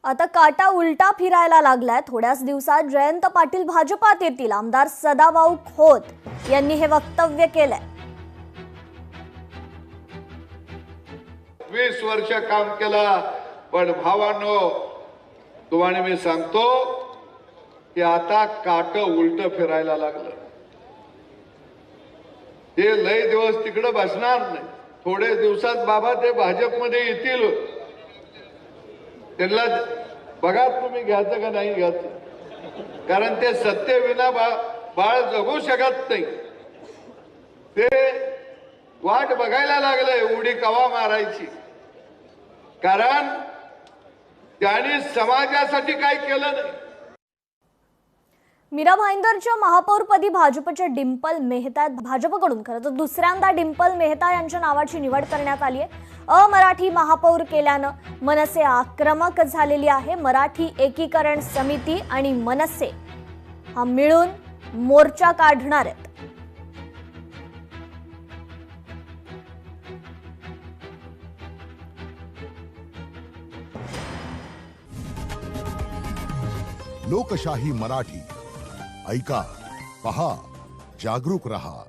आता काटा उलटा फिरायला लागलाय। थोड्याच दिवसात जयंत पाटील भाजपात येतील। आमदार सदाभाऊ खोत यांनी हे वक्तव्य केलंय। 20 वर्ष काम केला, पण भावांनो तुम्हाला मी सांगतो की आता काट उलट फिरायला लागलं। ते लय दिवस तिकडे बसणार नाही। थोडे दिवसात बाबा ते भाजपमध्ये येतील। त्यांना बघा तुम्ही घ्यायचं का नाही घ्यायचं, कारण ते सत्तेविना बाळ जगू शकत नाही। ते वाट बघायला लागले उडी कवा मारायची, कारण त्यांनी समाजासाठी काय केलं नाही। मीरा भाईंदरच्या महापौरपदी भाजपच्या डिंपल मेहता भाजपकडून खरं तर दुसऱ्यांदा डिंपल मेहता यांच्या नावाची निवड करण्यात आली आहे। अमराठी महापौर केल्यानं मनसे आक्रमक झालेली आहे। मराठी एकीकरण समिती आणि मनसे हा मिळून मोर्चा काढणार आहेत। लोकशाही मराठी ऐका, पहा, जागरूक रहा।